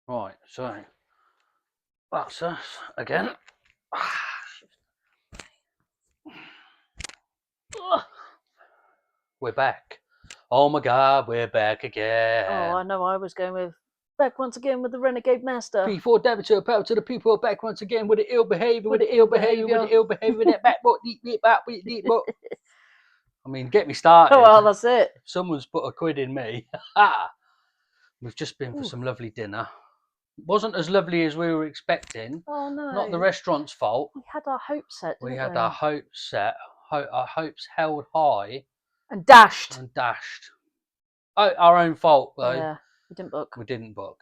Right, so that's us again. We're back. Oh my God, we're back again. Oh, I know. I was going with back once again with the Renegade Master. Before damage to power to the people, back once again with the ill behavior, with With the ill behavior, with the ill behavior, with that back boat, deep back, deep boat. I mean, get me started. Oh, well, that's it. Someone's put a quid in me. We've just been for some lovely dinner. Wasn't as lovely as we were expecting. Oh no! Not the restaurant's fault. We had our hopes set. We Didn't had we? our hopes set, our hopes held high And dashed. and dashed. Oh, our own fault though. Yeah, we didn't book. We didn't book.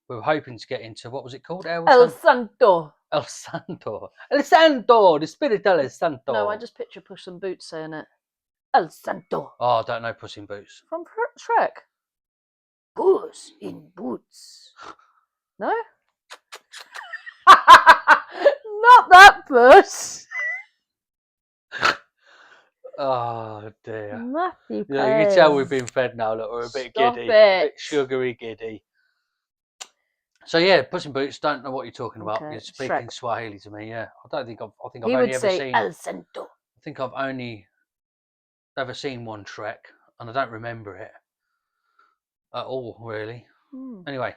We were hoping to get into, what was it called? El Santo. El Santo. El Santo. The spirit El Santo. No, I just picture Puss in Boots saying it. El Santo. Oh, I don't know Puss in Boots. From Shrek. Puss in Boots. No? Not that Puss. Oh dear. Matthew Yeah, you can tell we've been fed now. Look, we're a bit giddy, a bit sugary giddy. So yeah, Puss in Boots. Don't know what you're talking about. Okay. You're speaking Shrek. Swahili to me. Yeah, I don't think I've. I think He I've would only ever say seen. El Santo. I think I've only ever seen one Shrek, and I don't remember it at all, really. Anyway,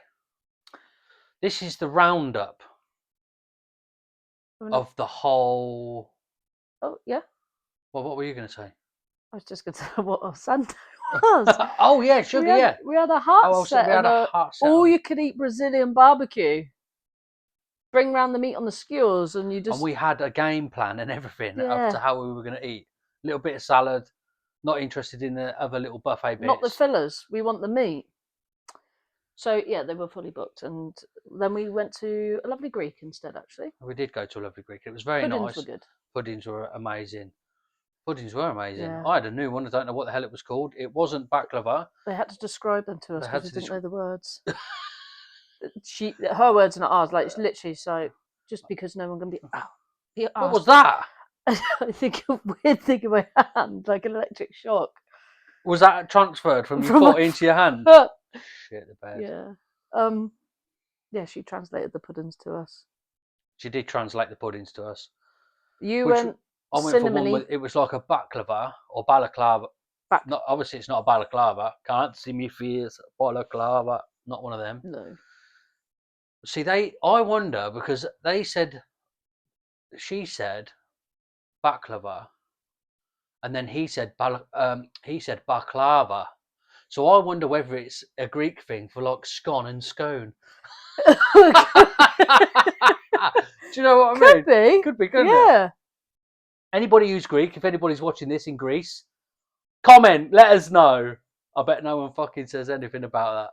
this is the roundup of the whole. Oh yeah. Well, what were you going to say? I was just going to say what El Santo was. Oh yeah, sugar. Yeah, we had a heart set. We had a heart set. All you could eat Brazilian barbecue. Bring round the meat on the skewers, and you just. And we had a game plan and everything up to how we were going to eat. A little bit of salad. Not interested in the other little buffet bits. Not the fillers. We want the meat. So yeah, they were fully booked, and then we went to a lovely Greek instead. Actually, we did go to a lovely Greek. It was very nice. Puddings were good. Puddings were amazing. Puddings were amazing. Yeah. I had a new one. I don't know what the hell it was called. It wasn't baklava. They had to describe them to us because we didn't know the words. Her words, not ours. Like it's literally so. Just because no one can be. What was that? I think a weird thing in my hand, like an electric shock. Was that transferred from your foot into your hand? Shit the bed. Yeah. Yeah, she translated the puddings to us. She did translate the puddings to us. I went for one with, it was like a baklava or balaclava. Not obviously it's not a balaclava. Can't see me face. Balaclava. Not one of them. No. See, I wonder because she said baklava, and then he said baklava. So I wonder whether it's a Greek thing for like scone and scone. Do you know what I mean? Could be, couldn't it? Anybody who's Greek, if anybody's watching this in Greece, comment, let us know. I bet no one fucking says anything about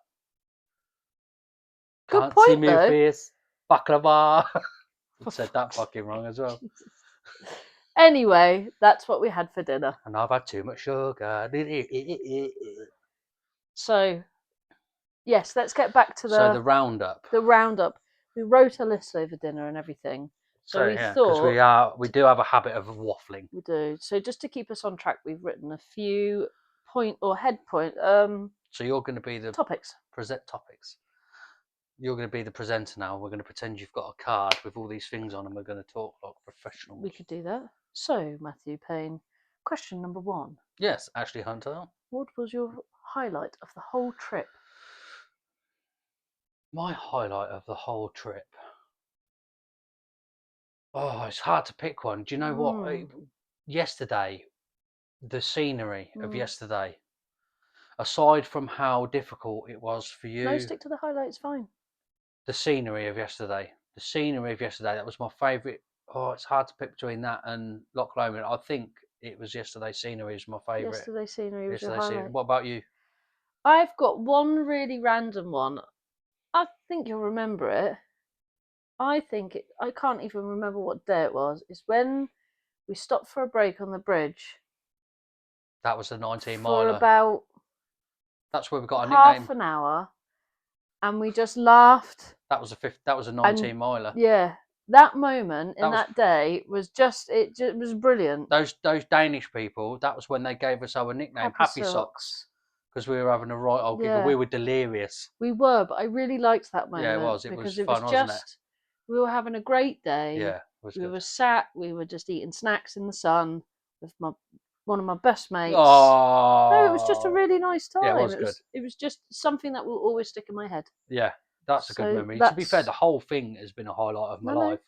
that. Can't see me face. Baklava. I said that fucking wrong as well. Anyway, that's what we had for dinner. And I've had too much sugar. So, yes, let's get back to the roundup. The roundup. We wrote a list over dinner and everything. So we thought because we do have a habit of waffling. We do. So just to keep us on track, we've written a few head point. So you're going to be the topics. Topics. You're going to be the presenter now. We're going to pretend you've got a card with all these things on, and we're going to talk like professionals. We could do that. So, Matthew Payne, question number 1. Yes, Ashley Hunter. What was your highlight of the whole trip? My highlight of the whole trip. Oh, it's hard to pick one. Do you know what? Yesterday, the scenery of yesterday, aside from how difficult it was for you. No, stick to the highlights, fine. The scenery of yesterday. That was my favourite. Oh, it's hard to pick between that and Loch Lomond. I think it was yesterday's scenery was my favourite. Yesterday's scenery was your highlight. What about you? I've got one really random one. I think you'll remember it. I can't even remember what day it was. It's when we stopped for a break on the bridge. That was the 19-miler. For about... That's where we got a nickname. Half an hour. And we just laughed. That was a 19-miler. Yeah. That moment in that day was it was brilliant. Those Danish people, that was when they gave us our nickname, Happy Socks. because we were having a right old giggle. We were delirious. We were, but I really liked that moment. Yeah, it was. It was fun, wasn't it? We were having a great day. Yeah, it was we good. were sat. We were just eating snacks in the sun with one of my best mates. Oh, no, it was just a really nice time. Yeah, it was good. It was just something that will always stick in my head. Yeah, that's a good memory. To be fair, the whole thing has been a highlight of my life.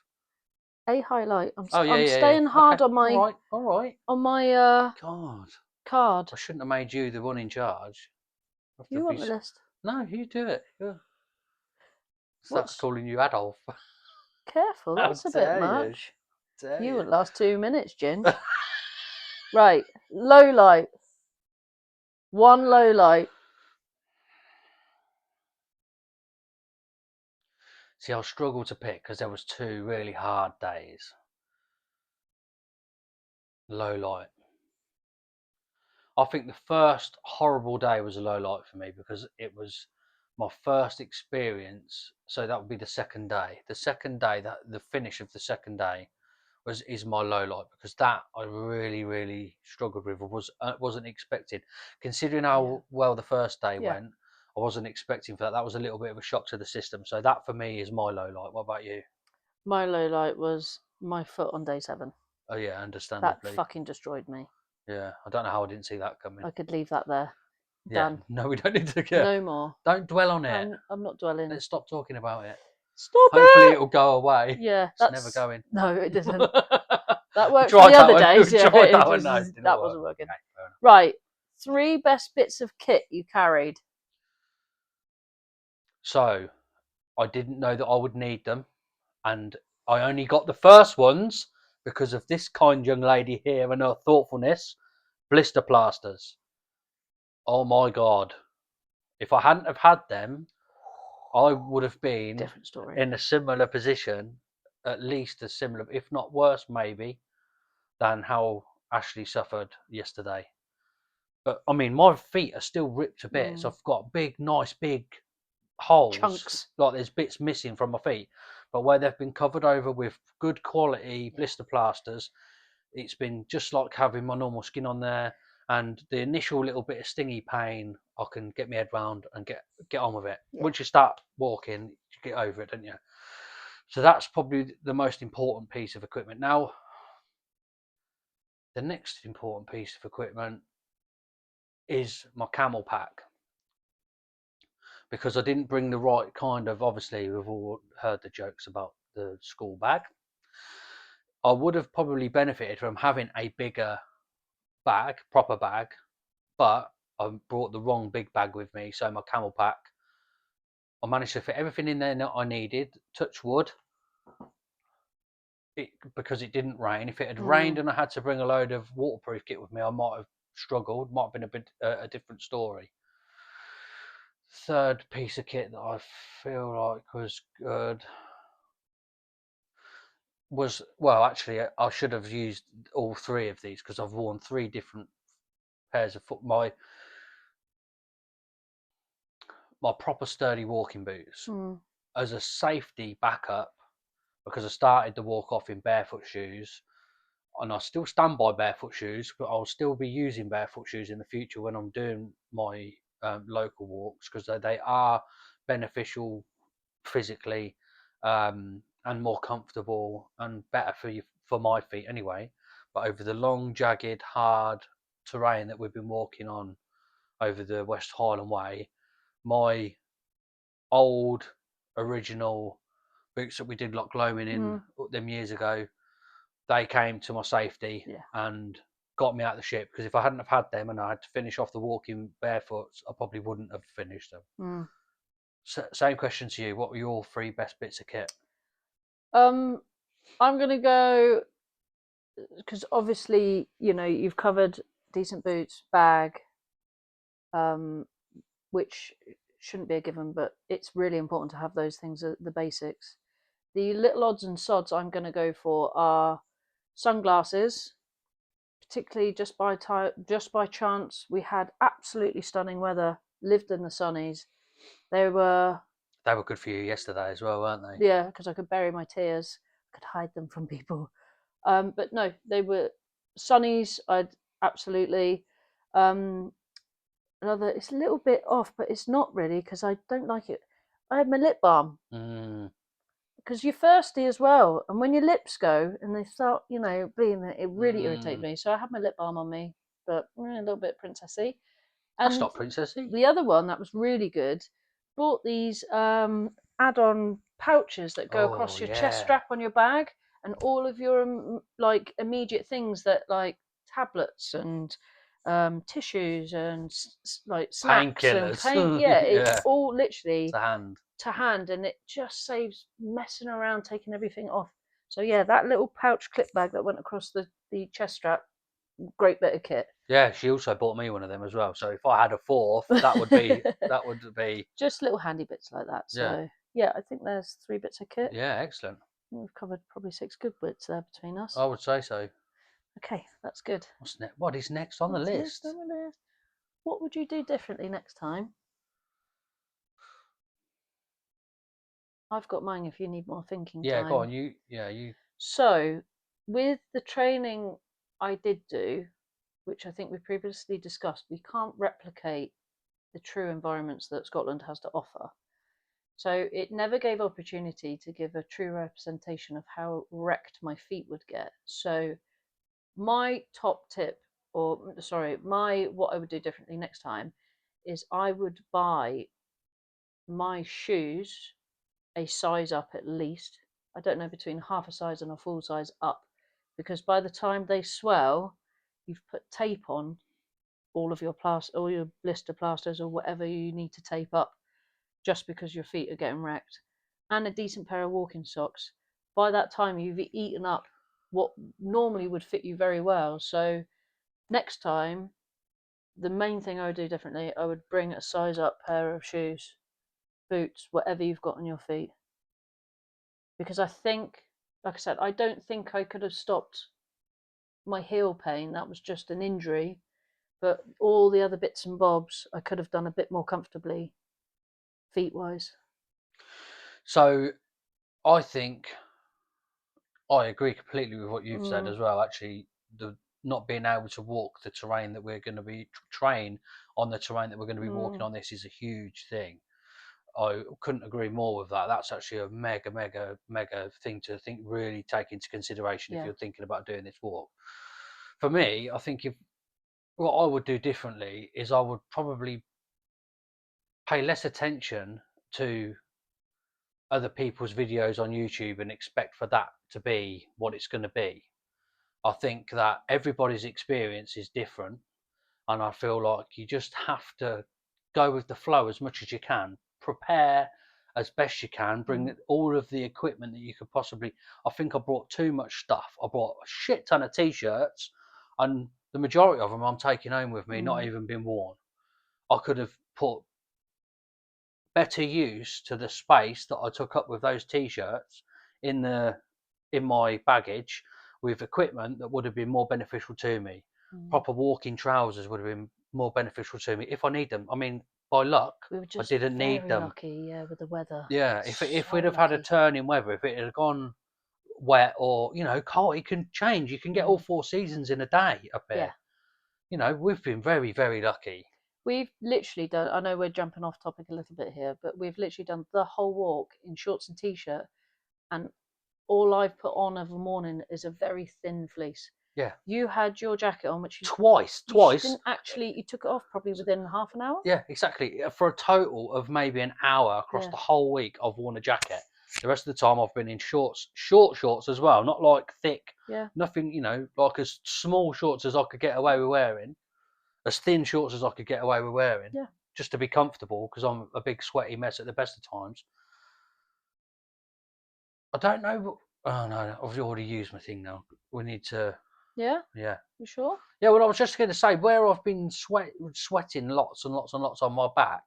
A highlight. I'm yeah, staying hard on my all right. on my God, card. I shouldn't have made you the one in charge. You want the list? No, you do it. Yeah. What's calling you Adolf? Careful, that's a bit much. You wouldn't last 2 minutes, Ginge. Right, low light. One low light. See, I struggled to pick because there was 2 really hard days. Low light. I think the first horrible day was a low light for me because it was my first experience. So that would be the second day. The second day, the finish of the second day, is my low light because that I really struggled with. Wasn't expecting, considering how well the first day went. I wasn't expecting for that. That was a little bit of a shock to the system. So that for me is my low light. What about you? My low light was my foot on day 7. Oh yeah, understandably. That fucking destroyed me. Yeah, I don't know how I didn't see that coming. I could leave that there. Yeah. Done. No, we don't need to go. No more. Don't dwell on it. I'm not dwelling. Let's stop talking about it. Stop Hopefully it! it'll go away. Yeah, it's never going. No, it didn't. That worked for the other days. Yeah, that wasn't working. Okay, right, 3 best bits of kit you carried. So, I didn't know that I would need them, and I only got the first ones because of this kind young lady here and her thoughtfulness. Blister plasters. Oh my god! If I hadn't have had them, I would have been different story in a similar position, at least as similar, if not worse, maybe, than how Ashley suffered yesterday. But I mean, my feet are still ripped to bits. I've got nice big holes, chunks. Like there's bits missing from my feet, but where they've been covered over with good quality blister plasters, it's been just like having my normal skin on there. And the initial little bit of stingy pain, I can get my head round and get on with it. Once you start walking, you get over it, don't you? So that's probably the most important piece of equipment. Now, the next important piece of equipment is my camel pack, because I didn't bring the right kind of, obviously we've all heard the jokes about the school bag. I would have probably benefited from having a bigger bag, proper bag, but I brought the wrong big bag with me. So my camel pack, I managed to fit everything in there that I needed. Touch wood, because it didn't rain. If it had rained and I had to bring a load of waterproof kit with me, I might have struggled. Might have been a bit a different story. Third piece of kit that I feel like was good was, well, actually, I should have used all 3 of these because I've worn 3 different pairs of foot. My proper sturdy walking boots as a safety backup, because I started the walk off in barefoot shoes, and I still stand by barefoot shoes, but I'll still be using barefoot shoes in the future when I'm doing my local walks, because they are beneficial physically, and more comfortable and better for my feet anyway. But over the long, jagged, hard terrain that we've been walking on over the West Highland Way, my old original boots that we did like gloaming in them years ago, they came to my safety and got me out of the ship, because if I hadn't have had them and I had to finish off the walking barefoot, I probably wouldn't have finished them. Same question to you. What were your 3 best bits of kit? I'm gonna go, because obviously you've covered decent boots, bag, which shouldn't be a given, but it's really important to have those things, the basics. The little odds and sods I'm going to go for are sunglasses, particularly just by chance. We had absolutely stunning weather, lived in the sunnies. They were good for you yesterday as well, weren't they? Yeah, because I could bury my tears, I could hide them from people. But no, they were sunnies. I'd absolutely. another. It's a little bit off, but it's not really because I don't like it. I had my lip balm Mm. because you're thirsty as well, and when your lips go and they start, bleeding, it really irritates Mm. me. So I had my lip balm on me, but a little bit princessy. That's And not princessy. the other one that was really good bought these add-on pouches that go Oh across your chest yeah. strap on your bag, and all of your like immediate things that like tablets and tissues and like snacks and Painkillers. pain. Yeah, it's Yeah. all literally To hand. to hand, and it just saves messing around taking everything off. So yeah, that little pouch clip bag that went across the chest strap, great bit of kit. Yeah, she also bought me one of them as well. So if I had a fourth, that would be Just little handy bits like that. yeah. So yeah, I think there's 3 bits of kit. Yeah, excellent. We've covered probably 6 good bits there between us. I would say so. Okay, that's good. What's next? What is next on the What's next list? on the list? What would you do differently next time? I've got mine if you need more thinking Yeah, go time. on. You. So, with the training I did do, which I think we previously discussed, we can't replicate the true environments that Scotland has to offer. So it never gave opportunity to give a true representation of how wrecked my feet would get. So my top tip, or sorry, my what I would do differently next time is I would buy my shoes a size up at least. I don't know, between half a size and a full size up, because by the time they swell, you've put tape on all your blister plasters or whatever you need to tape up, just because your feet are getting wrecked, and a decent pair of walking socks. By that time, you've eaten up what normally would fit you very well. So next time, the main thing I would do differently, I would bring a size up pair of shoes, boots, whatever you've got on your feet. Because I think, like I said, I don't think I could have stopped my heel pain. That was just an injury. But all the other bits and bobs, I could have done a bit more comfortably, feet wise. So I think I agree completely with what you've said Mm, as well. Actually, the not being able to walk the terrain that we're going to be train on the terrain that we're going to be walking mm, on, this is a huge thing. I couldn't agree more with that. That's actually a mega, mega, mega thing to think really take into consideration if yeah. you're thinking about doing this walk. For me, I think if what I would do differently is I would probably pay less attention to other people's videos on YouTube and expect for that to be what it's going to be. I think that everybody's experience is different, and I feel like you just have to go with the flow as much as you can, prepare as best you can, bring Mm, all of the equipment that you could possibly. I think I brought too much stuff. I brought a shit ton of t-shirts, and the majority of them I'm taking home with me, not mm, even been worn. I could have put better use to the space that I took up with those t-shirts in the in my baggage with equipment that would have been more beneficial to me. mm. Proper walking trousers would have been more beneficial to me if I need them. I mean, by luck, We were I just didn't need very them. lucky, yeah, with the weather. Yeah, if we'd So have had a lucky. turn in weather, if it had gone wet or cold, it can change. You can get all Mm, 4 seasons in a day up yeah. here. We've been very, very lucky. We've literally done, I know we're jumping off topic a little bit here, but we've literally done the whole walk in shorts and t shirt, and all I've put on of a morning is a very thin fleece. Yeah, You had your jacket on, which you twice. didn't actually, you took it off probably within half an hour. Yeah, exactly. For a total of maybe an hour across Yeah, the whole week, I've worn a jacket. The rest of the time, I've been in shorts, short shorts as well, not like thick, yeah, nothing, like as small shorts as I could get away with wearing, as thin shorts as I could get away with wearing, yeah. just to be comfortable because I'm a big sweaty mess at the best of times. I don't know. Oh no, I've already used my thing now. We need to, Yeah, yeah. you sure? Yeah, well, I was just going to say where I've been sweating lots and lots and lots on my back,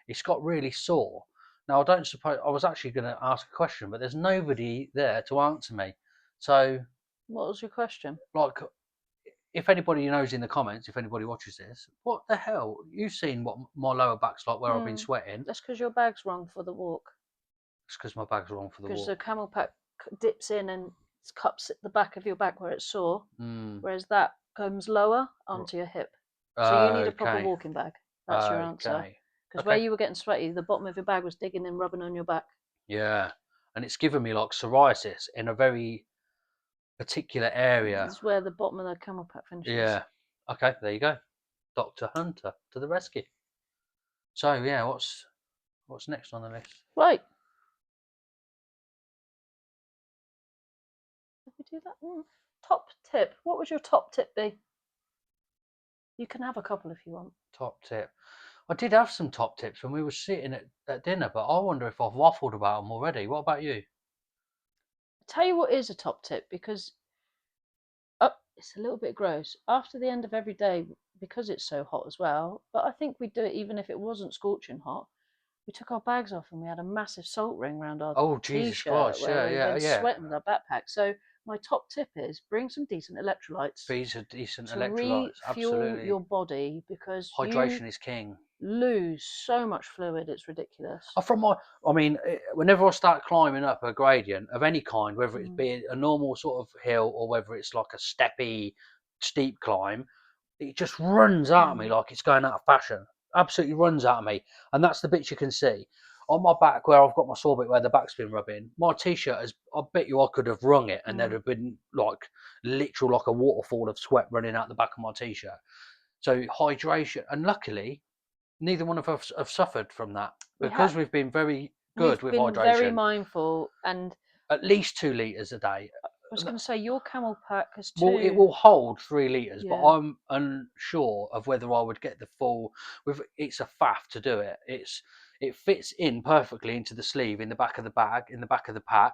it's got really sore. Now, I don't suppose I was actually going to ask a question, but there's nobody there to answer me. So, What was your question? like, if anybody knows in the comments, if anybody watches this, what the hell? You've seen what my lower back's like where I've been Mm, sweating. that's because your bag's wrong for the walk. It's because my bag's wrong for the Because the walk. camel pack dips in and cups at the back of your back where it's sore, Mm. whereas that comes lower onto your hip. So you need a proper Okay. walking bag. That's your answer. Okay. Because where Okay. you were getting sweaty, the bottom of your bag was digging and rubbing on your back. Yeah. And it's given me like psoriasis in a very particular area. It's where the bottom of the camel pack finishes. Yeah. Okay, there you go. Dr. Hunter to the rescue. So yeah, what's next on the list? Right. Did we do that? Top tip. What would your top tip be? You can have a couple if you want. Top tip. I did have some top tips when we were sitting at dinner, but I wonder if I've waffled about them already. What about you? I'll tell you what is a top tip, because it's a little bit gross. After the end of every day, because it's so hot as well, but I think we'd do it even if it wasn't scorching hot. We took our bags off and we had a massive salt ring around our Oh, Jesus t-shirt Christ. where Yeah, we yeah, went yeah. sweating with our backpack. So my top tip is bring some decent electrolytes These are decent to electrolytes. refuel Absolutely. your body, because you Hydration is king. lose so much fluid, it's ridiculous. Whenever I start climbing up a gradient of any kind, whether it's Mm. be a normal sort of hill or whether it's like a steppy, steep climb, it just runs at me like it's going out of fashion. Absolutely runs at me, and that's the bits you can see on my back where I've got my sore bit where the back's been rubbing. My t-shirt has. I bet you I could have wrung it, and there'd have been like literal like a waterfall of sweat running out the back of my t-shirt. So hydration, and luckily neither one of us have suffered from that because we've been very good We've with been very hydration. mindful, and At least 2 litres a day. I was going to say your camel pack has Well, it two. will hold 3 litres, but Yeah. I'm unsure of whether I would get the full. It's a faff to do it. It fits in perfectly into the sleeve in the back of the bag, in the back of the pack.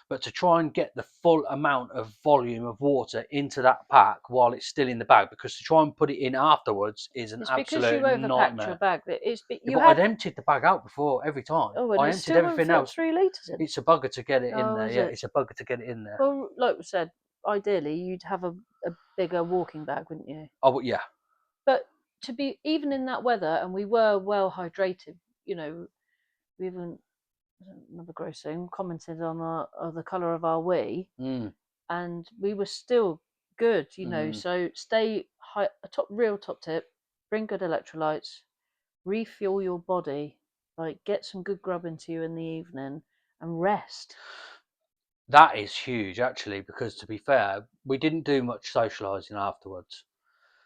But to try and get the full amount of volume of water into that pack while it's still in the bag, because to try and put it in afterwards is an It's because you absolute overpacked your nightmare. bag. Yeah, but I'd emptied the bag out before every time. Oh, and I it emptied still won't everything fit else. 3 litres in. It's a bugger to get it in Oh, there. is Yeah, it? it's a bugger to get it in there. Well, like we said, ideally you'd have a bigger walking bag, wouldn't you? Oh, yeah. But to be even in that weather, and we were well hydrated. We even, another gross thing, commented on the colour of our wee, and we were still good. So stay high. Real top tip: bring good electrolytes, refuel your body, like get some good grub into you in the evening, and rest. That is huge, actually, because to be fair, we didn't do much socialising afterwards.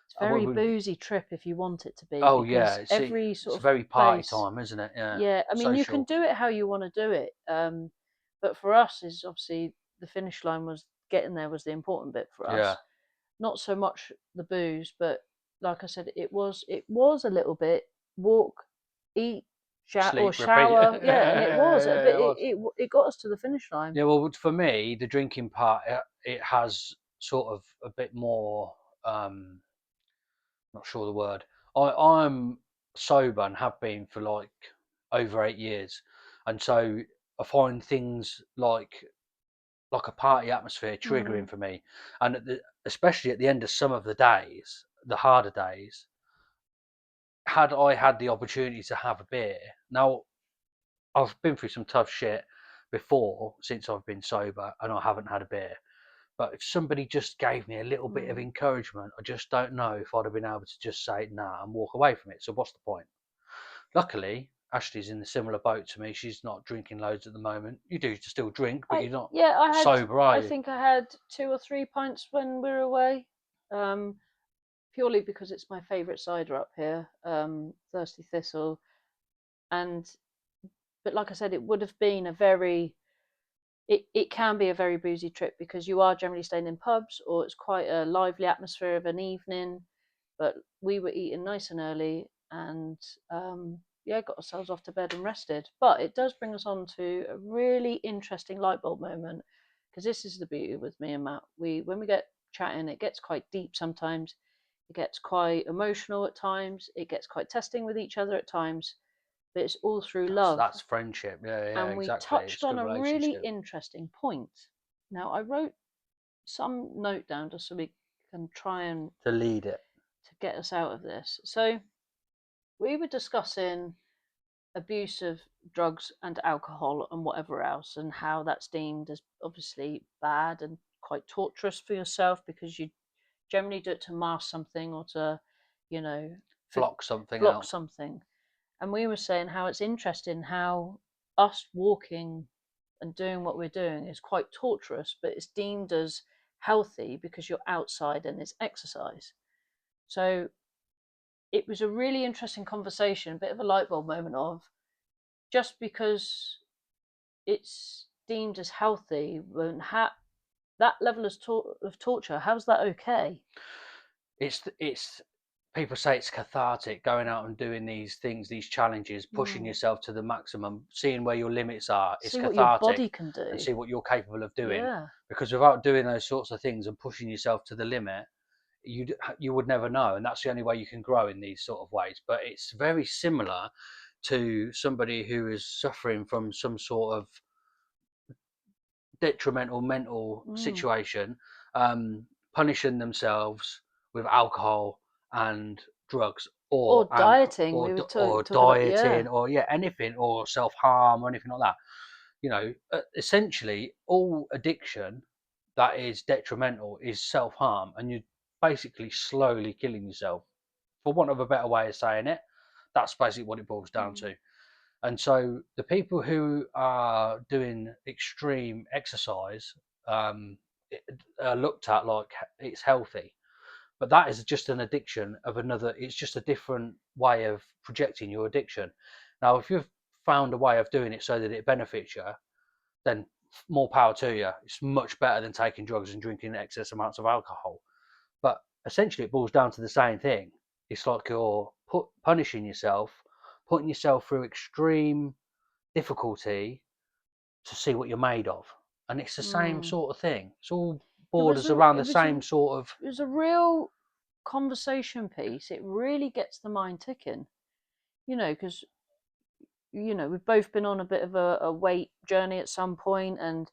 It's a very boozy trip if you want it to be, Oh, yeah. because every It's sort of very party place. time, isn't it? Yeah. Yeah, I mean, you can Social. do it how you want to do it. But for us, is obviously the finish line was getting there was the important bit for Yeah. us. Not so much the booze, but like I said, it was a little bit walk, eat, Sleep, repeat. shower. Yeah, and it was, but It was. it got us to the finish line. Yeah, well, for me, the drinking part, it has sort of a bit more. Not sure the word. I'm sober and have been for like over 8 years, and so I find things like a party atmosphere triggering for me, and especially at the end of some of the days, the harder days. Had I had the opportunity to have a beer, now I've been through some tough shit before since I've been sober, and I haven't had a beer. But if somebody just gave me a little bit of encouragement, I just don't know if I'd have been able to just say nah and walk away from it. So what's the point? Luckily, Ashley's in a similar boat to me. She's not drinking loads at the moment. You do still drink, but you're not sober, are I you? think I had 2 or 3 pints when we were away. Purely because it's my favourite cider up here, Thirsty Thistle, but like I said, it would have been it can be a very boozy trip, because you are generally staying in pubs, or it's quite a lively atmosphere of an evening. But we were eating nice and early, and got ourselves off to bed and rested. But it does bring us on to a really interesting light bulb moment, because this is the beauty with me and Matt. When we get chatting, it gets quite deep sometimes. It gets quite emotional at times. It gets quite testing with each other at times. But it's all through love. That's friendship. Yeah, yeah, And we exactly. touched It's a on good a really relationship. interesting point. Now, I wrote some note down just so we can try and To lead it. to get us out of this. So we were discussing abuse of drugs and alcohol and whatever else, and how that's deemed as obviously bad and quite torturous for yourself, because you generally do it to mask something, or to, you know, block something block out. something. And we were saying how it's interesting how us walking and doing what we're doing is quite torturous, but it's deemed as healthy because you're outside and it's exercise. So it was a really interesting conversation, a bit of a light bulb moment of just because it's deemed as healthy, when that level of torture, how's that okay? It's people say it's cathartic going out and doing these things, these challenges, pushing yourself to the maximum, seeing where your limits are. It's See what your body cathartic, can and do. see what you're capable of doing. Yeah. Because without doing those sorts of things and pushing yourself to the limit, you would never know, and that's the only way you can grow in these sort of ways. But it's very similar to somebody who is suffering from some sort of detrimental mental situation, punishing themselves with alcohol and drugs, Or dieting, we were or talking about, yeah. dieting, or yeah, anything, or self harm, or anything like that. You know, essentially, all addiction that is detrimental is self harm, and you're basically slowly killing yourself. For want of a better way of saying it, that's basically what it boils down to. And so the people who are doing extreme exercise um, are looked at like it's healthy, but that is just an addiction of another. It's just a different way of projecting your addiction. Now, if you've found a way of doing it so that it benefits you, then more power to you. It's much better than taking drugs and drinking excess amounts of alcohol. But essentially, it boils down to the same thing. It's like you're punishing yourself, putting yourself through extreme difficulty to see what you're made of. And it's the same Mm. sort of thing. It's all It was borders a around it the was a same sort of. it was a real conversation piece. It really gets the mind ticking, because we've both been on a bit of a weight journey at some point, and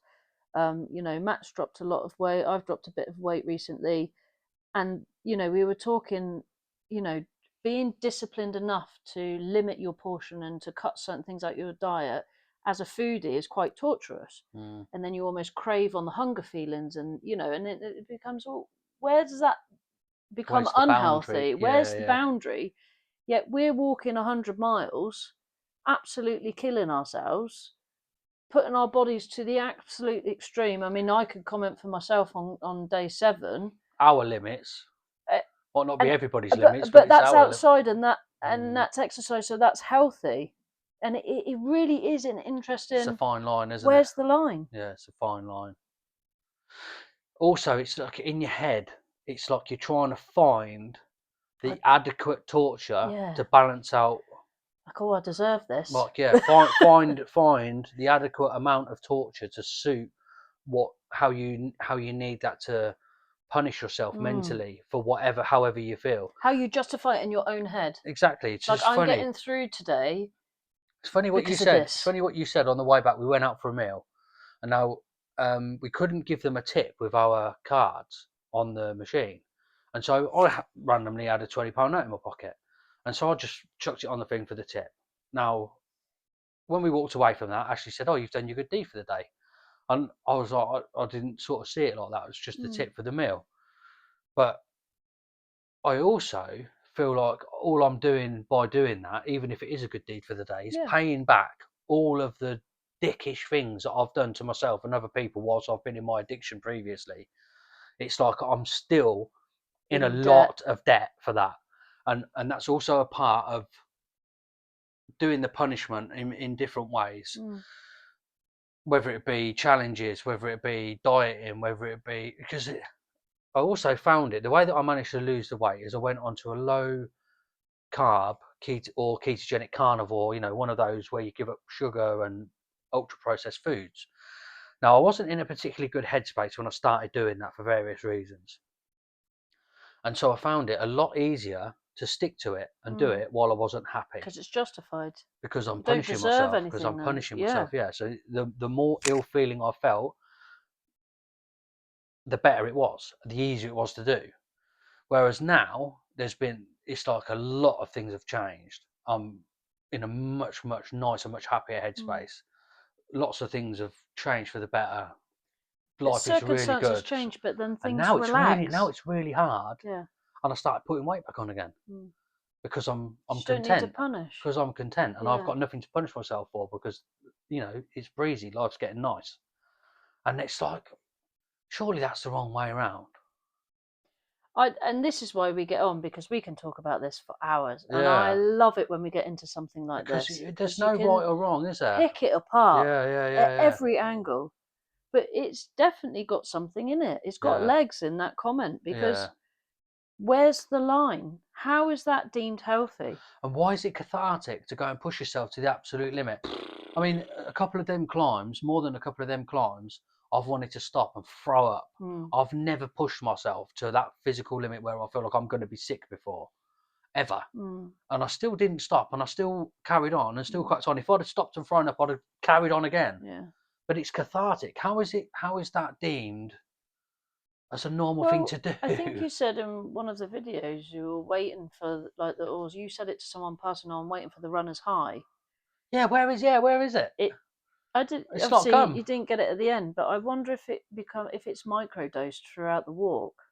Matt's dropped a lot of weight. I've dropped a bit of weight recently, and we were talking, you know, being disciplined enough to limit your portion and to cut certain things out your diet as a foodie is quite torturous. Mm, And then you almost crave on the hunger feelings, and and it becomes, well, where does that become where's the boundary? unhealthy? Yeah, Where's the yeah. boundary? Yet we're walking 100 miles, absolutely killing ourselves, putting our bodies to the absolute extreme. I mean, I could comment for myself on day 7. Our limits uh, might not be and everybody's limits, but but it's that's our limit. outside, and Mm, that's exercise, so that's healthy. And it really is an it's a interesting, fine line, isn't it? where's the line? Yeah, it's a fine line. Also, it's like in your head, it's like you're trying to find I, the adequate torture yeah, to balance out. like, oh, I deserve this. Like, yeah, find the adequate amount of torture to suit how you need that to punish yourself Mm. mentally for however you feel. How you justify it in your own head. Exactly. It's Like, just I'm funny. getting through today It's funny what you because of said. It's this. funny what you said on the way back. We went out for a meal, and now we couldn't give them a tip with our cards on the machine, and so I randomly had a £20 note in my pocket, and so I just chucked it on the thing for the tip. Now, when we walked away from that, Ashley said, "Oh, you've done your good deed for the day," and I was like, I didn't sort of see it like that. It was just the Mm. tip for the meal, but I also feel like all I'm doing by doing that, even if it is a good deed for the day, is Yeah. paying back all of the dickish things that I've done to myself and other people whilst I've been in my addiction previously. It's like I'm still in a In debt. lot of debt for that. And that's also a part of doing the punishment in different ways, Mm. whether it be challenges, whether it be dieting, whether it be because I also found it the way that I managed to lose the weight is I went onto a low carb or ketogenic carnivore, one of those where you give up sugar and ultra processed foods. Now, I wasn't in a particularly good headspace when I started doing that for various reasons. And so I found it a lot easier to stick to it and do it while I wasn't happy Because it's justified. because I'm You don't punishing deserve myself, because anything I'm then. punishing Yeah. myself. Yeah. So the more ill feeling I felt, the better it was, the easier it was to do. Whereas now it's like a lot of things have changed. I'm in a much, much nicer, much happier Mm. headspace. Lots of things have changed for the better. But Life is really circumstances good. change, but then And things relax. now it's really hard. Yeah. And I started putting weight back on again. Mm. because I'm You don't need to content. punish. Because I'm content, and I've Yeah. got nothing to punish myself for because it's breezy, life's getting nice, and it's like surely that's the wrong way around. And this is why we get on, because we can talk about this for hours, and I Yeah, love it when we get into something like because this, there's because you no right can or wrong, is there? pick it apart Yeah, yeah, at yeah, yeah, every angle. But it's definitely got something in it. It's got yeah, legs in that comment, yeah. because where's the line? How is that deemed healthy? And why is it cathartic to go and push yourself to the absolute limit? I mean, a couple of them climbs, more than a couple of them climbs, I've wanted to stop and throw up. Mm. I've never pushed myself to that physical limit where I feel like I'm going to be sick before, ever. Mm. And I still didn't stop, and I still carried on and still Mm. cracked on. If I'd have stopped and thrown up, I'd have carried on again. Yeah. But it's cathartic. How is that deemed as a normal thing Well, to do? I think you said in one of the videos you were waiting for, like, or you said it to someone passing on, waiting for the runner's high. Yeah, where is it? I did. It's not Obviously, come. you didn't get it at the end, but I wonder if it's microdosed throughout the walk.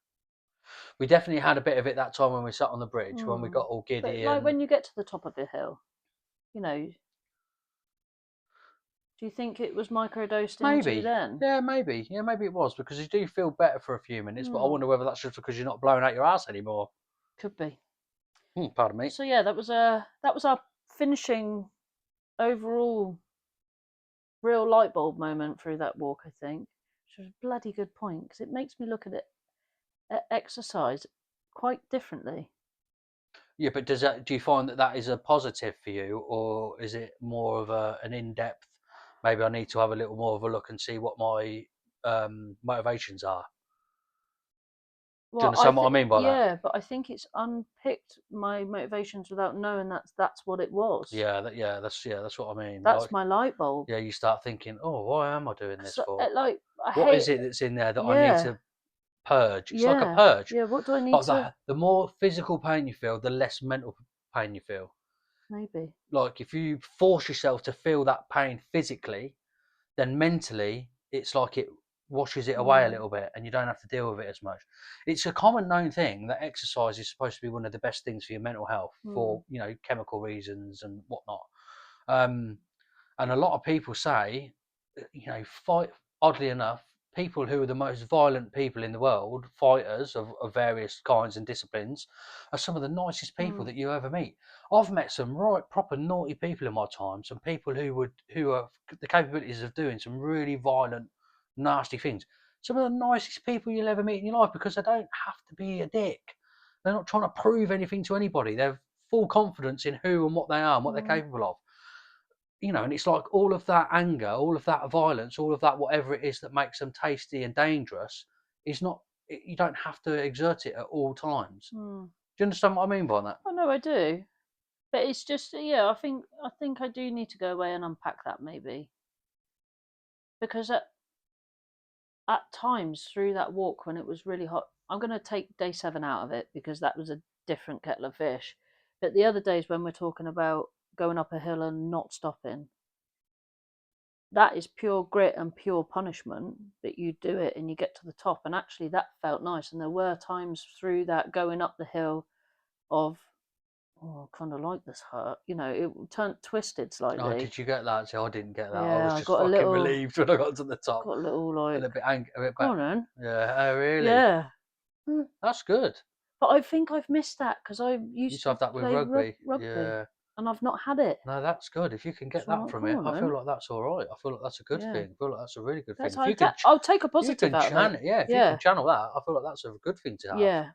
We definitely had a bit of it that time when we sat on the bridge, when we got Mm. all But giddy like and when you get to the top of the hill, you know, do you think it was microdosed into maybe. then? Yeah, maybe. Yeah, maybe it was because you do feel better for a few minutes, but I Mm. wonder whether that's just because you're not blowing out your ass anymore. Could be. Pardon me. So yeah, that was our finishing overall real light bulb moment through that walk, I think. Which was a bloody good point, because it makes me look at it at exercise quite differently. Yeah, but do you find that is a positive for you, or is it more of an in-depth? Maybe I need to have a little more of a look and see what my motivations are. Do you Well, understand what I mean by that? yeah, but I think it's unpicked my motivations without knowing that's what it was. That's what I mean. That's Like, my light bulb. yeah, you start thinking, oh, why am I doing this So, for? like, I What hate. is it that's in there that I need Yeah, to purge? It's like a yeah, purge. yeah. What do I need Like to? the more physical pain you feel, the less mental pain you feel. Maybe. Like if you force yourself to feel that pain physically, then mentally it's like it washes it away a Mm, little bit and you don't have to deal with it as much. It's a common known thing that exercise is supposed to be one of the best things for your mental health mm, for, chemical reasons and whatnot. Um, and a lot of people say, fight, oddly enough, people who are the most violent people in the world, fighters of various kinds and disciplines, are some of the nicest people mm, that you ever meet. I've met some right proper naughty people in my time, some people who have the capabilities of doing some really violent, nasty things. Some of the nicest people you'll ever meet in your life because they don't have to be a dick. They're not trying to prove anything to anybody. They've full confidence in who and what they are and what they're mm, capable of. And it's like all of that anger, all of that violence, all of that whatever it is that makes them tasty and dangerous is not. You don't have to exert it at all times. mm. Do you understand what I mean by that? Oh no, I do. But it's just, yeah. I think I do need to go away and unpack that, maybe, because at times through that walk when it was really hot, I'm going to take day 7 out of it because that was a different kettle of fish. But the other days when we're talking about going up a hill and not stopping, that is pure grit and pure punishment, that you do it and you get to the top. And actually, that felt nice. And there were times through that going up the hill of, oh, I kind of like this hurt. It turned twisted Oh, slightly. did you get that? See, I didn't get that. I was Yeah, I just got a fucking little, relieved when I got to the top got a little and like, a bit go back. on then. Yeah. Oh, really? Yeah. That's good. But I think I've missed that because I You used used to to have that with play rugby. rugby, Yeah. and I've not had it. No, that's good. If you can get So I'm that like, from go it, on I feel then. like that's all right. I feel like that's a good Yeah, thing. I feel like that's a really good thing. that's I'll take a If you positive can out of it. channel, yeah, if you can Yeah, channel that, I feel like that's a good thing to have. yeah.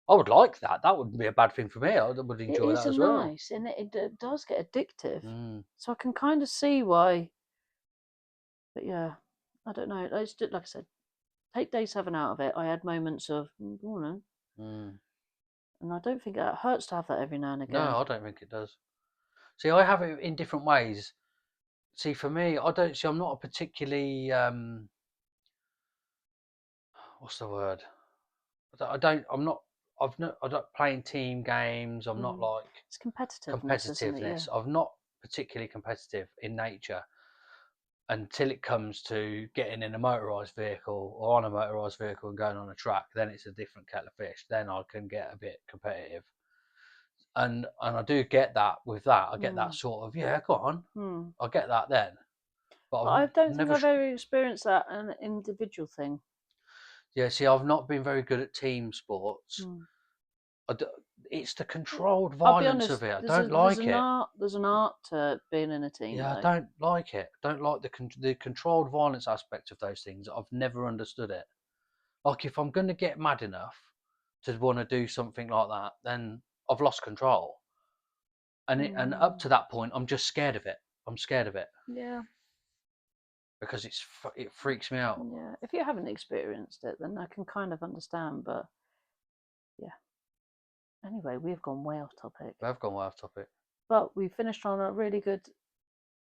I would like that. That wouldn't be a bad thing for me. I would It enjoy is that a as well. nice, and it does get addictive. Mm, So I can kind of see why. But yeah, I don't know. It's just, like I said, take day 7 out of it. I had moments of, go on then. mm. And I don't think it hurts to have that every now and again. No, I don't think it does. See, I have it in different ways. See, for me, I don't see. I'm not a particularly what's the word? I don't. I'm not. I've not. I don't playing team games. I'm not Mm. like It's competitiveness, isn't it? Yeah. competitiveness. I'm not particularly competitive in nature until it comes to getting in a motorised vehicle or on a motorised vehicle and going on a track. Then it's a different kettle of fish. Then I can get a bit competitive. and I do get that with that. I get that sort of, yeah, go on. I get that then. But I don't think never. I've ever experienced that an individual thing. Yeah, see, I've not been very good at team sports. It's the controlled I'll be violence honest. of it. I There's don't like it. There's an art to being in a team. Yeah, I though. don't like it. I don't like the controlled violence aspect of those things. I've never understood it. Like, if I'm going to get mad enough to want to do something like that, then I've lost control. And up to that point, I'm just scared of it. I'm scared of it. Yeah. Because it freaks me out. Yeah. If you haven't experienced it, then I can kind of understand. But yeah. Anyway, we've gone way off topic. We've gone way off topic. But we finished on a really good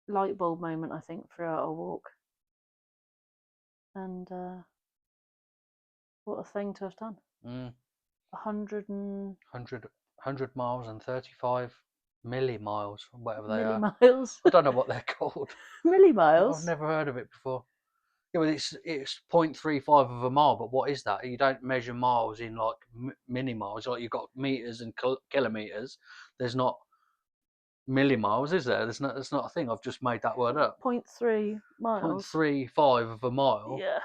light bulb moment, I think, throughout our walk. And what a thing to have done. 100 miles and 35 millimiles, whatever they are. Millimiles. I don't know what they're called. Millimiles. I've never heard of it before. Yeah, well, it's 0.35 of a mile, but what is that? You don't measure miles in like millimiles. Like, you've got meters and kilometers. There's not millimiles, is there? That's not a thing. I've just made that word up. 0.3 miles. 0.35 of a mile. Yeah.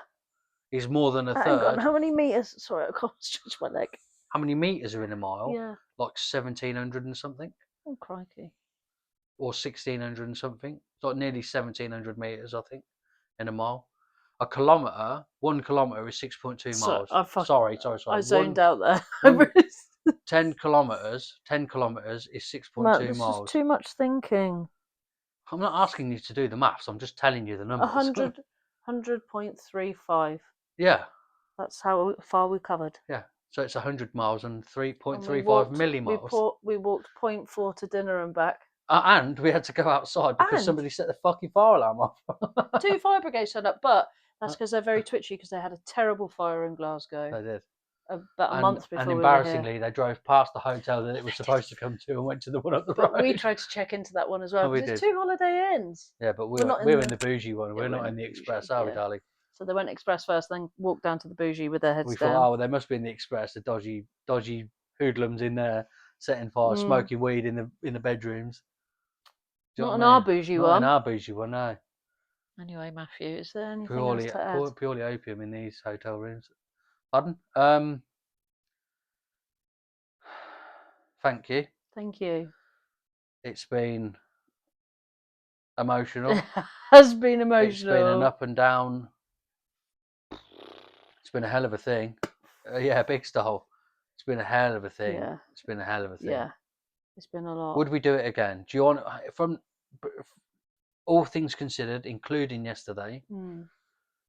Is more than a Hang third. on, how many meters? Sorry, I can't stretch my leg. How many meters are in a mile? Yeah. Like 1,700 and something. Oh, crikey. Or 1,600 and something. It's like nearly 1,700 meters, I think, in a mile. A kilometre, 1 kilometre is 6.2 miles. Sorry. I zoned out there. 10 kilometres is 6.2 miles. This is too much thinking. I'm not asking you to do the maths. I'm just telling you the numbers. 100.35. Yeah. That's how far we covered. Yeah. So it's 100 miles and 3.35 millimiles. We walked 0.4 to dinner and back. And we had to go outside because somebody set the fucking fire alarm off. 2 fire brigades showed up, but that's because they're very twitchy because they had a terrible fire in Glasgow. They did. About a month before. And embarrassingly, they drove past the hotel that it was supposed to come to and went to the one up the road. But we tried to check into that one as well. Because it's 2 holiday inns. Yeah, but we're in the bougie one. We're not in the express, are we, darling? So they went express first, then walked down to the bougie with their heads down. We thought, oh, they must be in the express. The dodgy hoodlums in there setting fire, smoking weed in the bedrooms. Not in our bougie one. Not in our bougie one, no. Anyway, Matthew, is there anything else to add? Purely opium in these hotel rooms. Pardon? Thank you. Thank you. It's been emotional. It has been emotional. It's been an up and down. It's been a hell of a thing. Yeah, big style. It's been a hell of a thing. Yeah. It's been a hell of a thing. Yeah. It's been a lot. Would we do it again? Do you want, from all things considered, including yesterday,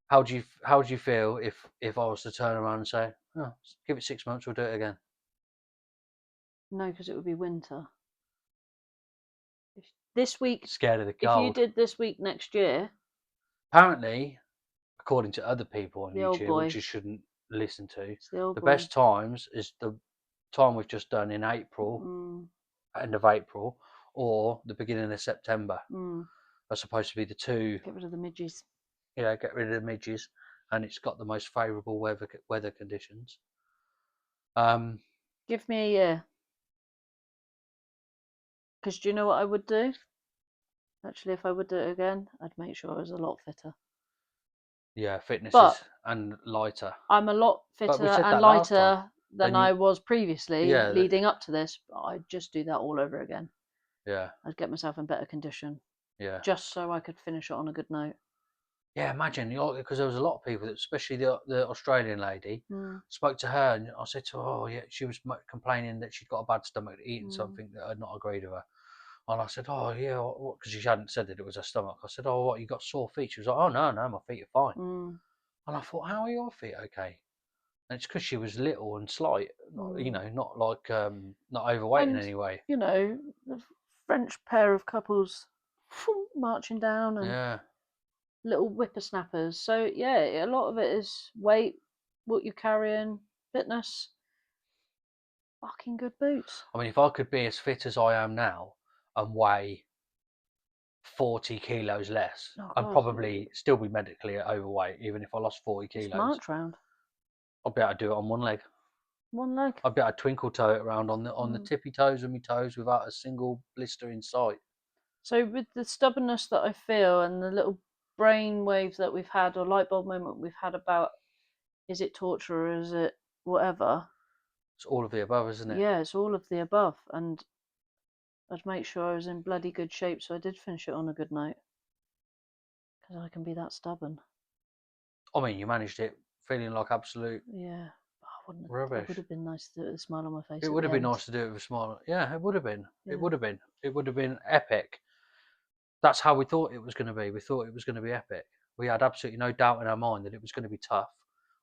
how do you feel if I was to turn around and say, oh, give it 6 months, we'll do it again? No, because it would be winter. This week, scared of the cold. If you did this week next year, apparently, according to other people on YouTube, which you shouldn't listen to, the best times is the time we've just done in April, end of April, or the beginning of September. Are supposed to be the two. Get rid of the midges. Yeah, get rid of the midges, and it's got the most favourable weather conditions. Give me a year. Because do you know what I would do? Actually, if I would do it again, I'd make sure I was a lot fitter. Yeah, fitness is, and lighter. I'm a lot fitter and lighter than I was previously leading up to this. But I'd just do that all over again. Yeah. I'd get myself in better condition. Yeah. Just so I could finish it on a good note. Yeah, imagine, because there was a lot of people, especially the Australian lady, spoke to her, and I said to her, oh, yeah, she was complaining that she'd got a bad stomach eating something that I'd not agreed with her. And I said, oh, yeah, because she hadn't said that it was her stomach. I said, oh, what, you got sore feet? She was like, oh, no, my feet are fine. And I thought, how are your feet okay? And it's because she was little and slight, not like, not overweight in any way. You know, the French pair of couples marching down and little whippersnappers. So, yeah, a lot of it is weight, what you're carrying, fitness, fucking good boots. I mean, if I could be as fit as I am now and weigh 40 kilos less, I'd probably still be medically overweight, even if I lost 40 kilos. March round. I'd be able to do it on one leg. One leg. I'd be able to twinkle toe it around on the Mm. tippy toes of my toes without a single blister in sight. So with the stubbornness that I feel and the little brain wave that we've had, or light bulb moment we've had about, is it torture or is it whatever? It's all of the above, isn't it? Yeah, it's all of the above. And I'd make sure I was in bloody good shape so I did finish it on a good note. Because I can be that stubborn. I mean, you managed it feeling like absolute Yeah. It rubbish. would have been nice to do it with a smile on my face. It would have been nice to do it with a smile. Yeah, it would have been. Yeah. It would have been. It would have been epic. That's how we thought it was going to be. We thought it was going to be epic. We had absolutely no doubt in our mind that it was going to be tough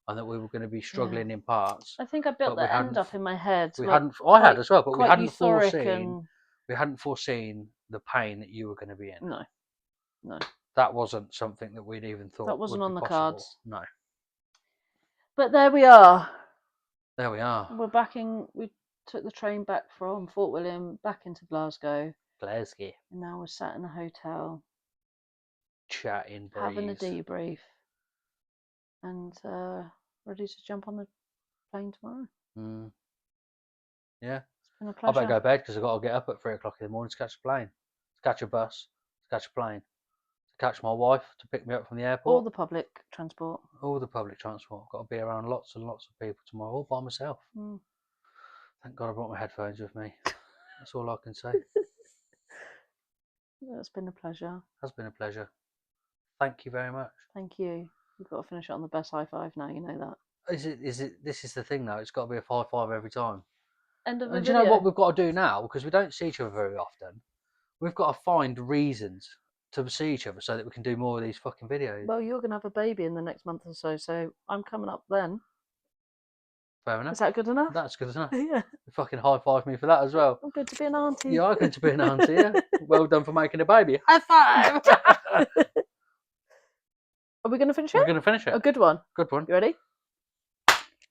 and that we were going to be struggling in parts. I think I built but we that end hadn't up in my head. We like, hadn't. I had as well, but we quite hadn't euphoric foreseen. We hadn't foreseen the pain that you were going to be in. No. That wasn't something that we'd even thought That wasn't would on be the possible. cards. No. But there we are. There we are. We're back in. We took the train back from Fort William back into Glasgow. Glasgow. And now we're sat in a hotel, chatting, having a debrief, and ready to jump on the plane tomorrow. Yeah. It's been a I pleasure. better go to bed because I've got to get up at 3 o'clock in the morning to catch a plane, to catch a bus, to catch a plane, to catch my wife to pick me up from the airport. All the public transport. All the public transport. I've got to be around lots and lots of people tomorrow, all by myself. Thank God I brought my headphones with me. That's all I can say. It's been a pleasure. It has been a pleasure. Thank you very much. Thank you. We've got to finish it on the best high five now, you know that. Is it? This is the thing though, it's got to be a 5-5 every time. End of the And do video. you know what we've got to do now? Because we don't see each other very often. We've got to find reasons to see each other so that we can do more of these fucking videos. Well, you're going to have a baby in the next month or so I'm coming up then. Fair enough. Is that good enough? That's good enough. Yeah. You fucking high five me for that as well. I'm good to be an auntie. You are good to be an auntie, yeah. Well done for making a baby. High five! Are we going to finish it? We're going to finish it. A good one. Good one. You ready?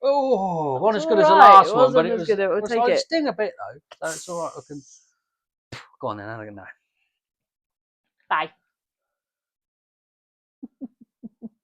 Oh, one as good all as the right. last It one, but wasn't it as was. good. It would was take like it. sting a bit though. So it's all right. I can. Go on then. I don't know. Bye.